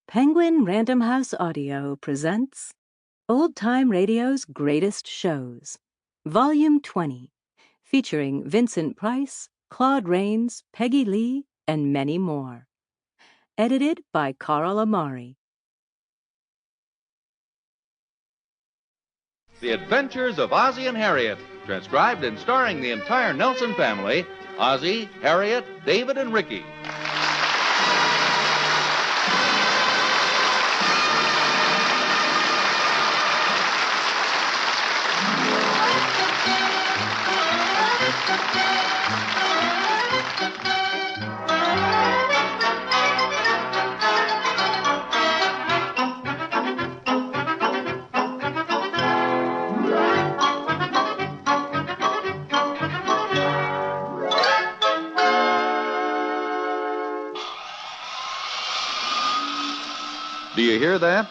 Penguin Random House Audio presents Old Time Radio's Greatest Shows, Volume 20, featuring Vincent Price, Claude Rains, Peggy Lee, and many more. Edited by Carl Amari. The Adventures of Ozzie and Harriet, transcribed and starring the entire Nelson family, Ozzie, Harriet, David, and Ricky. Do you hear that?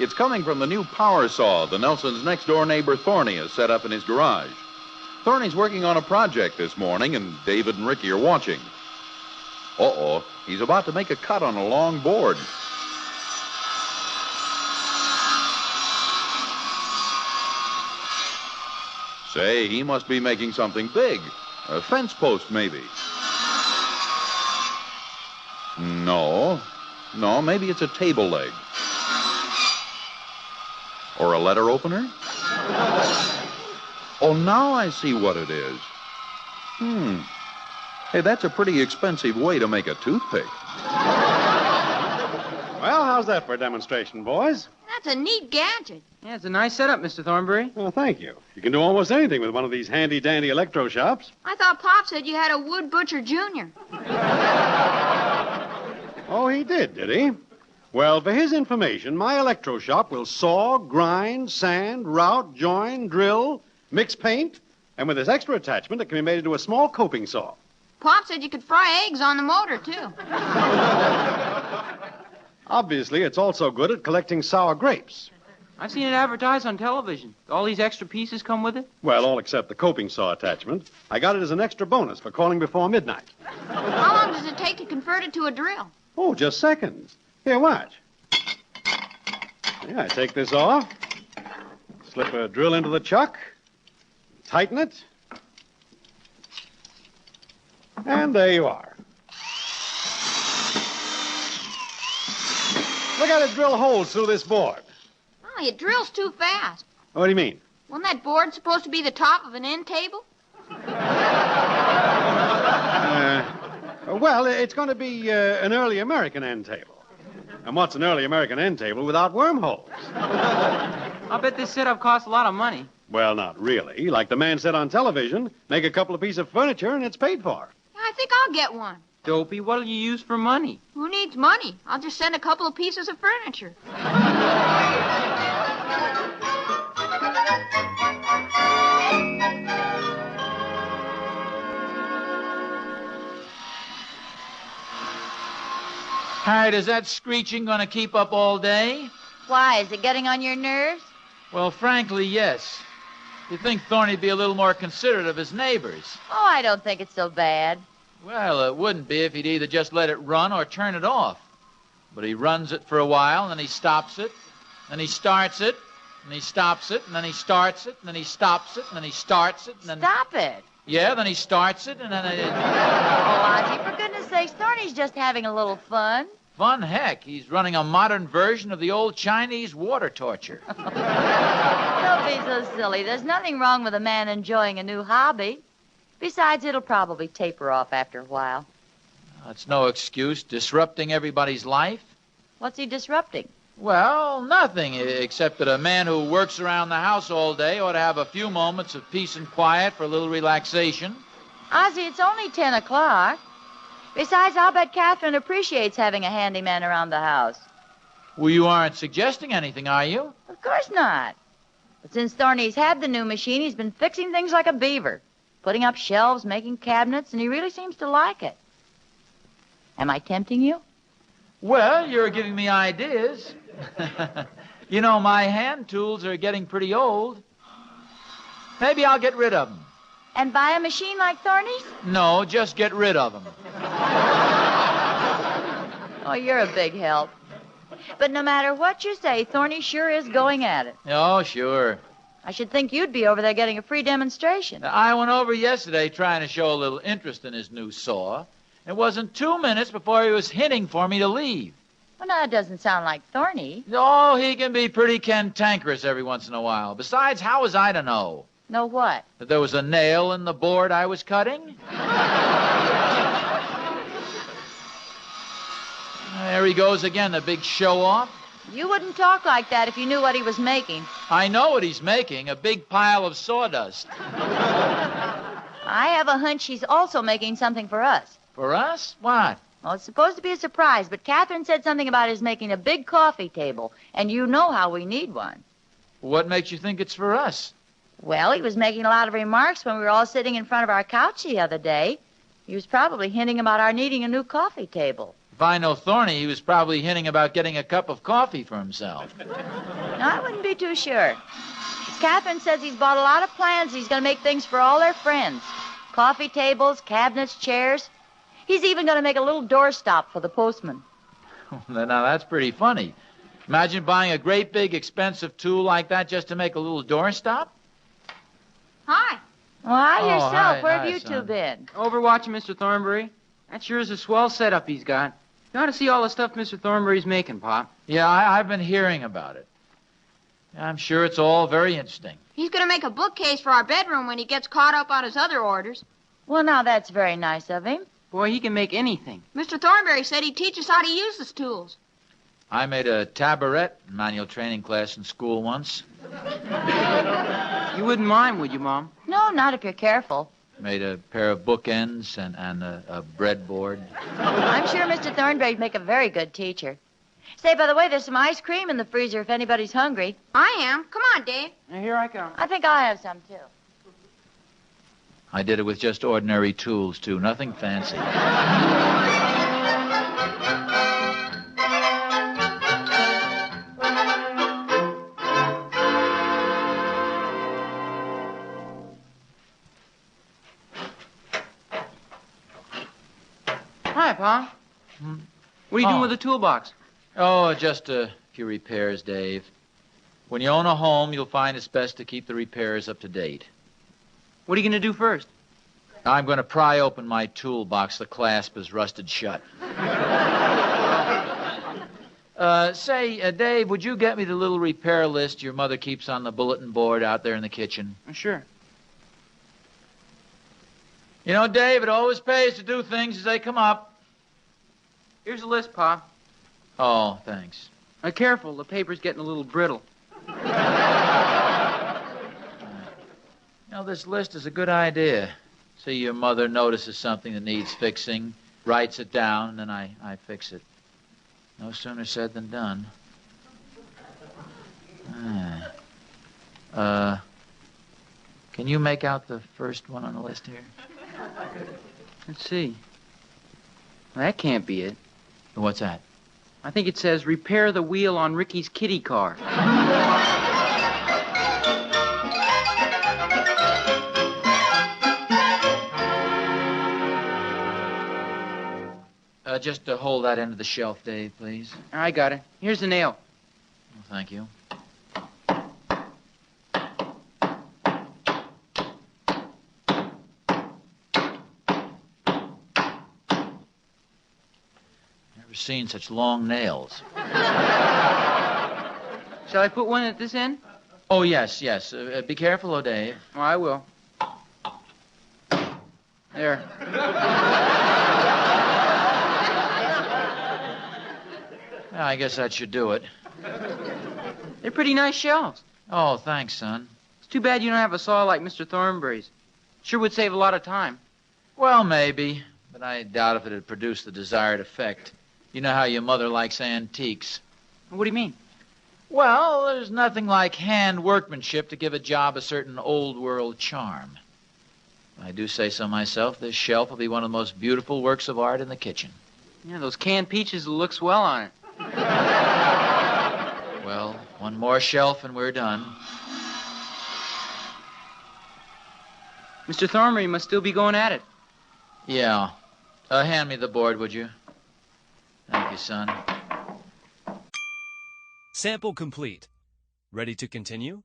It's coming from the new power saw the Nelson's next-door neighbor Thorny has set up in his garage. Thorny's working on a project this morning, and David and Ricky are watching. Uh-oh, he's about to make a cut on a long board. Say, he must be making something big. A fence post, maybe. No, maybe it's a table leg. Or a letter opener? Oh, now I see what it is. Hey, that's a pretty expensive way to make a toothpick. Well, how's that for a demonstration, boys? That's a neat gadget. Yeah, it's a nice setup, Mr. Thornberry. Well, thank you. You can do almost anything with one of these handy-dandy electro shops. I thought Pop said you had a wood butcher junior. Oh, he did he? Well, for his information, my electro shop will saw, grind, sand, route, join, drill, mix paint, and with this extra attachment, it can be made into a small coping saw. Pop said you could fry eggs on the motor, too. Obviously, it's also good at collecting sour grapes. I've seen it advertised on television. All these extra pieces come with it? Well, all except the coping saw attachment. I got it as an extra bonus for calling before midnight. How long does it take to convert it to a drill? Oh, just seconds. Here, watch. Yeah, I take this off, slip a drill into the chuck, tighten it, and there you are. Look at it drill holes through this board. Oh, it drills too fast. What do you mean? Wasn't that board supposed to be the top of an end table? Well, it's going to be an early American end table. And what's an early American end table without wormholes? I'll bet this setup costs a lot of money. Well, not really. Like the man said on television, make a couple of pieces of furniture and it's paid for. I think I'll get one. Dopey, what'll you use for money? Who needs money? I'll just send a couple of pieces of furniture. Harriet, is that screeching going to keep up all day? Why, is it getting on your nerves? Well, frankly, yes. You'd think Thorny'd be a little more considerate of his neighbors. Oh, I don't think it's so bad. Well, it wouldn't be if he'd either just let it run or turn it off. But he runs it for a while, and then he stops it, then he starts it, and he stops it, and then he starts it, and then he stops it, and then he starts it, and then... Stop it. Yeah, then he starts it, and then... Oh, Ozzie, for goodness sakes, Thorny's just having a little fun. Fun heck. He's running a modern version of the old Chinese water torture. Don't be so silly. There's nothing wrong with a man enjoying a new hobby. Besides, it'll probably taper off after a while. That's no excuse. Disrupting everybody's life. What's he disrupting? Well, nothing, except that a man who works around the house all day ought to have a few moments of peace and quiet for a little relaxation. Ozzie, it's only 10 o'clock. Besides, I'll bet Catherine appreciates having a handyman around the house. Well, you aren't suggesting anything, are you? Of course not. But since Thorny's had the new machine, he's been fixing things like a beaver, putting up shelves, making cabinets, and he really seems to like it. Am I tempting you? Well, you're giving me ideas. You know, my hand tools are getting pretty old. Maybe I'll get rid of them. And buy a machine like Thorny's? No, just get rid of them. Oh, you're a big help. But no matter what you say, Thorny sure is going at it. Oh, sure. I should think you'd be over there getting a free demonstration. I went over yesterday trying to show a little interest in his new saw. It wasn't 2 minutes before he was hinting for me to leave. Well, now, that doesn't sound like Thorny. Oh, he can be pretty cantankerous every once in a while. Besides, how was I to know? Know what? That there was a nail in the board I was cutting? There he goes again, the big show-off. You wouldn't talk like that if you knew what he was making. I know what he's making, a big pile of sawdust. I have a hunch he's also making something for us. For us? What? Well, it's supposed to be a surprise, but Catherine said something about his making a big coffee table, and you know how we need one. What makes you think it's for us? Well, he was making a lot of remarks when we were all sitting in front of our couch the other day. He was probably hinting about our needing a new coffee table. If I know Thorny, he was probably hinting about getting a cup of coffee for himself. No, I wouldn't be too sure. Catherine says he's bought a lot of plans. He's going to make things for all their friends. Coffee tables, cabinets, chairs. He's even going to make a little doorstop for the postman. Now, that's pretty funny. Imagine buying a great big expensive tool like that just to make a little doorstop. Hi. Well, hi yourself. Hi, Where hi, have you son. two been? Over watching Mr. Thornbury. That sure is a swell setup he's got. You ought to see all the stuff Mr. Thornbury's making, Pop. Yeah, I've been hearing about it. I'm sure it's all very interesting. He's going to make a bookcase for our bedroom when he gets caught up on his other orders. Well, now, that's very nice of him. Boy, he can make anything. Mr. Thornbury said he'd teach us how to use his tools. I made a tabaret manual training class in school once. You wouldn't mind, would you, Mom? No, not if you're careful. Made a pair of bookends and a breadboard. I'm sure Mr. Thornbury'd make a very good teacher. Say, by the way, there's some ice cream in the freezer if anybody's hungry. I am. Come on, Dave. Now, here I come. I think I'll have some, too. I did it with just ordinary tools, too. Nothing fancy. Hi, Pa. What are you doing with the toolbox? Oh, just a few repairs, Dave. When you own a home, you'll find it's best to keep the repairs up to date. What are you going to do first? I'm going to pry open my toolbox. The clasp is rusted shut. Dave, would you get me the little repair list your mother keeps on the bulletin board out there in the kitchen? Sure. You know, Dave, it always pays to do things as they come up. Here's a list, Pa. Oh, thanks. Now, careful. The paper's getting a little brittle. You know, this list is a good idea. See, your mother notices something that needs fixing, writes it down, and then I fix it. No sooner said than done. Can you make out the first one on the list here? Let's see. Well, that can't be it. What's that? I think it says repair the wheel on Ricky's kitty car. Just hold that end of the shelf, Dave, please. I got it. Here's the nail. Well, thank you. Never seen such long nails. Shall I put one at this end? Oh, yes. Be careful, Dave. Oh, I will. There. I guess that should do it. They're pretty nice shelves. Oh, thanks, son. It's too bad you don't have a saw like Mr. Thornbury's. Sure would save a lot of time. Well, maybe, but I doubt if it'd produce the desired effect. You know how your mother likes antiques. What do you mean? Well, there's nothing like hand workmanship to give a job a certain old-world charm. I do say so myself, this shelf will be one of the most beautiful works of art in the kitchen. Yeah, those canned peaches will look swell on it. Well, one more shelf and we're done. Mr. Thornbury must still be going at it. Yeah. Hand me the board, would you? Thank you, son. Sample complete. Ready to continue?